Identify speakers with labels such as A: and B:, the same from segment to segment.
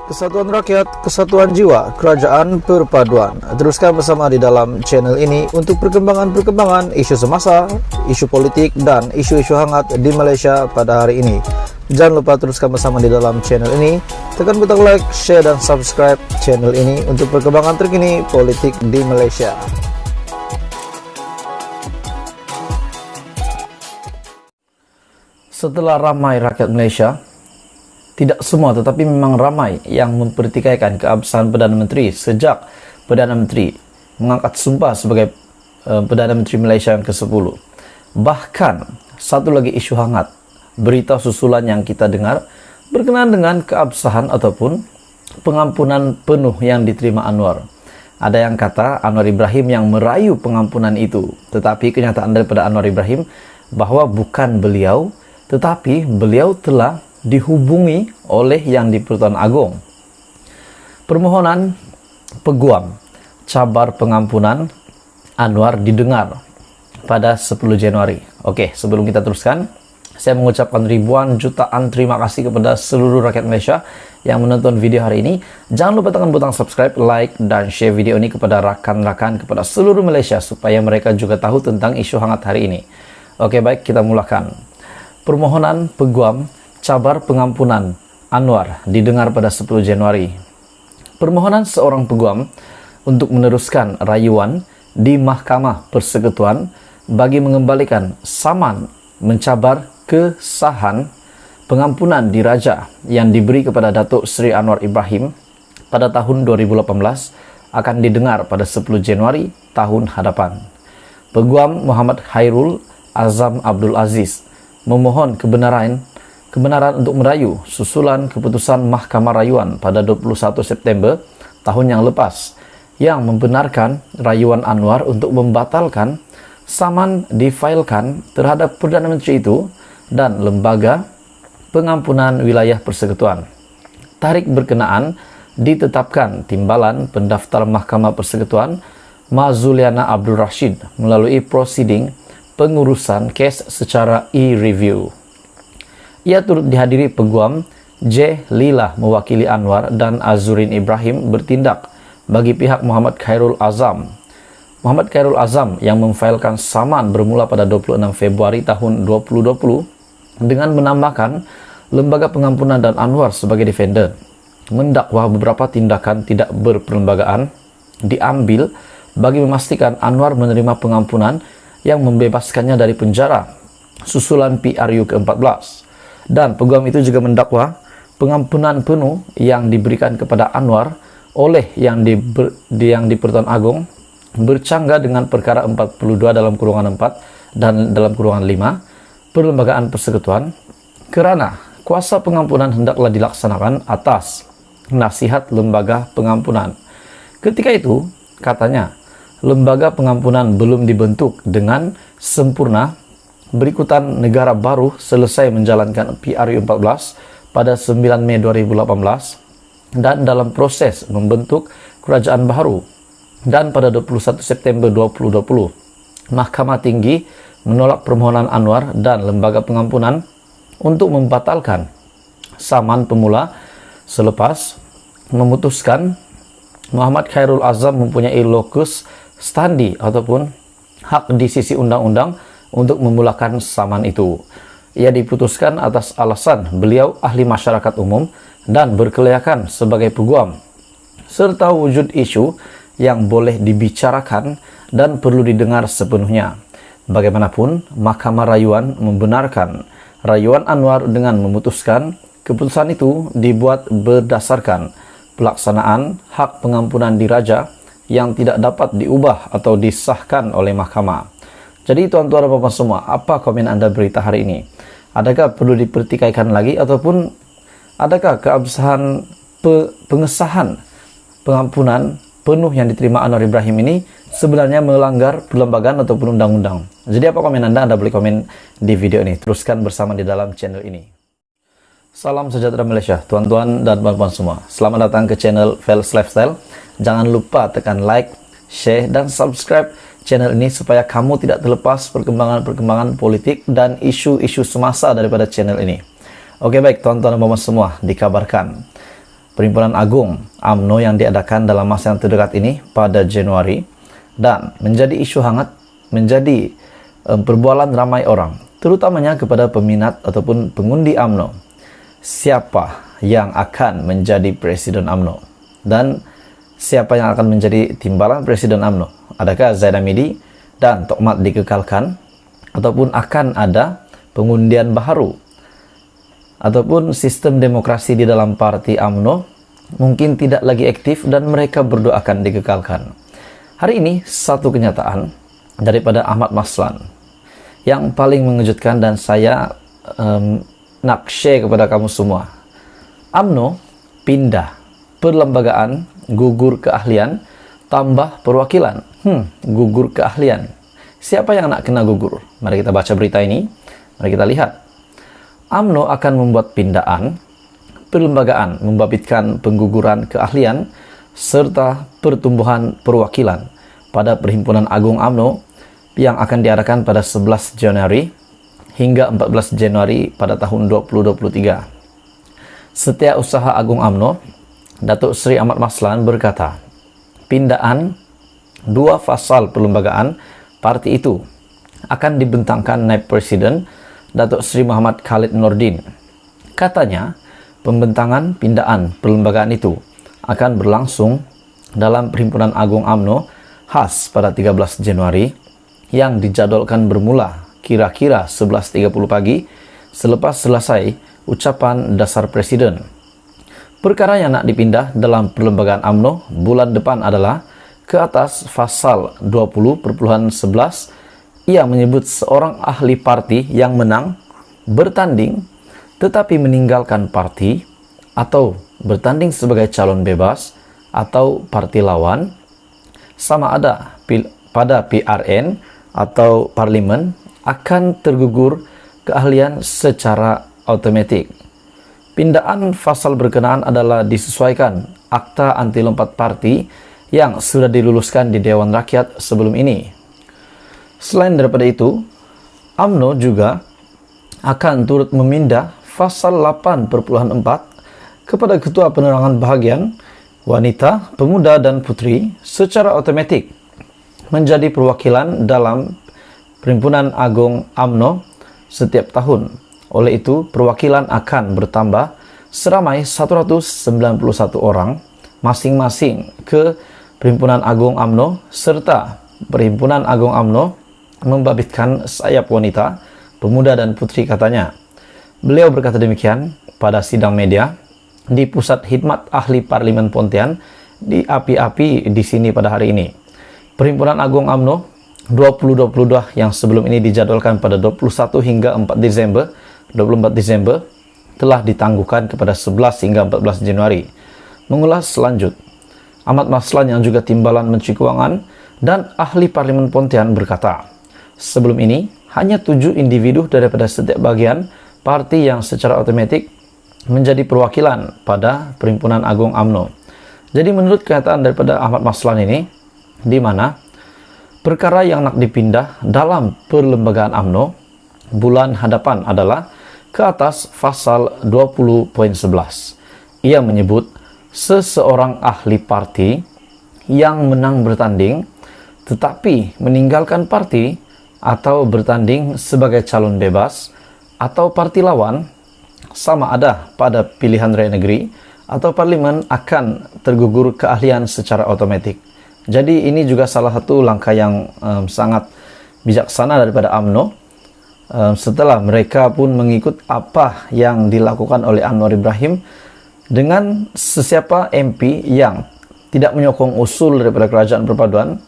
A: Kesatuan rakyat, kesatuan jiwa, kerajaan perpaduan. Teruskan bersama di dalam channel ini untuk perkembangan-perkembangan isu semasa, isu politik, dan isu-isu hangat di Malaysia pada hari ini. Jangan lupa teruskan bersama di dalam channel ini. Tekan butang like, share, dan subscribe channel ini untuk perkembangan terkini politik di Malaysia. Setelah ramai rakyat Malaysia, tidak semua tetapi memang ramai yang mempertikaikan keabsahan Perdana Menteri sejak Perdana Menteri mengangkat sumpah sebagai Perdana Menteri Malaysia yang ke-10. Bahkan satu lagi isu hangat, berita susulan yang kita dengar berkenaan dengan keabsahan ataupun pengampunan penuh yang diterima Anwar. Ada yang kata Anwar Ibrahim yang merayu pengampunan itu, tetapi kenyataan daripada Anwar Ibrahim bahwa bukan beliau, tetapi beliau telah dihubungi oleh Yang di-Pertuan Agong. Permohonan peguam cabar pengampunan Anwar didengar pada 10 Januari. Oke, sebelum kita teruskan, saya mengucapkan ribuan jutaan terima kasih kepada seluruh rakyat Malaysia yang menonton video hari ini. Jangan lupa tekan butang subscribe, like, dan share video ini kepada rakan-rakan, kepada seluruh Malaysia supaya mereka juga tahu tentang isu hangat hari ini. Oke, baik, kita mulakan. Permohonan peguam cabar pengampunan Anwar didengar pada 10 Januari. Permohonan seorang peguam untuk meneruskan rayuan di Mahkamah Persekutuan bagi mengembalikan saman mencabar kesahan pengampunan diraja yang diberi kepada Datuk Seri Anwar Ibrahim pada tahun 2018 akan didengar pada 10 Januari tahun hadapan. Peguam Muhammad Khairul Azam Abdul Aziz memohon kebenaran untuk merayu susulan keputusan Mahkamah Rayuan pada 21 September tahun yang lepas yang membenarkan rayuan Anwar untuk membatalkan saman difailkan terhadap Perdana Menteri itu dan Lembaga Pengampunan Wilayah Persekutuan. Tarikh berkenaan ditetapkan Timbalan Pendaftar Mahkamah Persekutuan Mazuliana Abdul Rashid melalui prosiding pengurusan kes secara e-review. Ia turut dihadiri peguam J. Lila mewakili Anwar dan Azurin Ibrahim bertindak bagi pihak Muhammad Khairul Azam. Muhammad Khairul Azam yang memfailkan saman bermula pada 26 Februari tahun 2020 dengan menambahkan Lembaga Pengampunan dan Anwar sebagai defender, mendakwa beberapa tindakan tidak berperlembagaan diambil bagi memastikan Anwar menerima pengampunan yang membebaskannya dari penjara susulan PRU ke-14. Dan peguam itu juga mendakwa pengampunan penuh yang diberikan kepada Anwar oleh Yang di-Pertuan Agong bercanggah dengan perkara 42 dalam kurungan 4 dan dalam kurungan 5 Perlembagaan Persekutuan, kerana kuasa pengampunan hendaklah dilaksanakan atas nasihat Lembaga Pengampunan. Ketika itu, katanya, Lembaga Pengampunan belum dibentuk dengan sempurna berikutan negara baru selesai menjalankan PRU 14 pada 9 Mei 2018 dan dalam proses membentuk kerajaan baru. Dan pada 21 September 2020, Mahkamah Tinggi menolak permohonan Anwar dan Lembaga Pengampunan untuk membatalkan saman pemula selepas memutuskan Muhammad Khairul Azam mempunyai locus standi ataupun hak di sisi undang-undang untuk memulakan saman itu. Ia diputuskan atas alasan beliau ahli masyarakat umum dan berkelayakan sebagai peguam, serta wujud isu yang boleh dibicarakan dan perlu didengar sepenuhnya. Bagaimanapun, Mahkamah Rayuan membenarkan rayuan Anwar dengan memutuskan keputusan itu dibuat berdasarkan pelaksanaan hak pengampunan diraja yang tidak dapat diubah atau disahkan oleh mahkamah. Jadi tuan-tuan dan puan semua, apa komen anda berita hari ini? Adakah perlu dipertikaikan lagi ataupun adakah keabsahan pengesahan pengampunan penuh yang diterima Anwar Ibrahim ini sebenarnya melanggar perlembagaan ataupun undang-undang? Jadi apa komen anda? Anda boleh komen di video ini. Teruskan bersama di dalam channel ini. Salam sejahtera Malaysia, tuan-tuan dan puan-puan semua. Selamat datang ke channel Fels Lifestyle. Jangan lupa tekan like, share, dan subscribe channel ini supaya kamu tidak terlepas perkembangan-perkembangan politik dan isu-isu semasa daripada channel ini. Oke, baik tuan-tuan dan puan-puan semua, dikabarkan Perhimpunan Agung UMNO yang diadakan dalam masa yang terdekat ini pada Januari, dan menjadi isu hangat, menjadi perbualan ramai orang, terutamanya kepada peminat ataupun pengundi UMNO. Siapa yang akan menjadi Presiden UMNO? Dan siapa yang akan menjadi timbalan Presiden UMNO? Adakah Zaid Hamidi dan Tok Mat dikekalkan? Ataupun akan ada pengundian baru? Ataupun sistem demokrasi di dalam parti UMNO mungkin tidak lagi aktif dan mereka berdua akan dikekalkan. Hari ini satu kenyataan daripada Ahmad Maslan yang paling mengejutkan dan saya nak share kepada kamu semua. UMNO pindah perlembagaan, gugur keahlian, tambah perwakilan. Gugur keahlian. Siapa yang nak kena gugur? Mari kita baca berita ini. Mari kita lihat. UMNO akan membuat pindaan perlembagaan, membabitkan pengguguran keahlian serta pertumbuhan perwakilan pada Perhimpunan Agung UMNO yang akan diadakan pada 11 Januari hingga 14 Januari pada tahun 2023. Setiausaha Agung UMNO, Datuk Seri Ahmad Maslan berkata, pindaan dua fasal perlembagaan parti itu akan dibentangkan Naib Presiden Datuk Seri Muhammad Khalid Nordin. Katanya, pembentangan pindaan perlembagaan itu akan berlangsung dalam Perhimpunan Agung UMNO khas pada 13 Januari yang dijadwalkan bermula kira-kira 11.30 pagi selepas selesai ucapan dasar Presiden. Perkara yang nak dipindah dalam perlembagaan UMNO bulan depan adalah ke atas pasal 20.11 yang menyebut seorang ahli parti yang menang bertanding tetapi meninggalkan parti atau bertanding sebagai calon bebas atau parti lawan, sama ada pada PRN atau parlimen, akan tergugur keahlian secara otomatik. Pindaan fasal berkenaan adalah disesuaikan Akta Anti Lompat Parti yang sudah diluluskan di Dewan Rakyat sebelum ini. Selain daripada itu, UMNO juga akan turut memindah pasal 8.4 kepada Ketua Penerangan Bahagian Wanita, Pemuda dan Putri secara otomatik menjadi perwakilan dalam Perhimpunan Agung UMNO setiap tahun. Oleh itu, perwakilan akan bertambah seramai 191 orang masing-masing ke Perhimpunan Agung UMNO, serta Perhimpunan Agung UMNO membabitkan sayap wanita, pemuda dan putri, katanya. Beliau berkata demikian pada sidang media di Pusat Khidmat Ahli Parlimen Pontian di Api-Api di sini pada hari ini. Perhimpunan Agung UMNO 2022 yang sebelum ini dijadwalkan pada 21 hingga 24 Desember telah ditangguhkan kepada 11 hingga 14 Januari. Mengulas selanjut, Ahmad Maslan yang juga timbalan Menteri Kewangan dan ahli Parlimen Pontian berkata, sebelum ini hanya 7 individu daripada setiap bagian parti yang secara otomatik menjadi perwakilan pada Perhimpunan Agung UMNO. Jadi menurut kenyataan daripada Ahmad Maslan ini, di mana perkara yang nak dipindah dalam perlembagaan UMNO bulan hadapan adalah ke atas pasal 20.11. Ia menyebut seseorang ahli parti yang menang bertanding tetapi meninggalkan parti atau bertanding sebagai calon bebas atau parti lawan, sama ada pada pilihan raya negeri atau parlimen, akan tergugur keahlian secara otomatik. Jadi ini juga salah satu langkah yang sangat bijaksana daripada UMNO setelah mereka pun mengikut apa yang dilakukan oleh Anwar Ibrahim dengan sesiapa MP yang tidak menyokong usul daripada kerajaan perpaduan.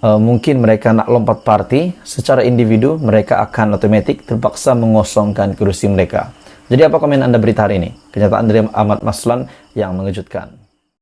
A: Mungkin mereka nak lompat parti secara individu, mereka akan otomatik terpaksa mengosongkan kursi mereka. Jadi apa komen Anda berita hari ini? Kenyataan dari Ahmad Maslan yang mengejutkan.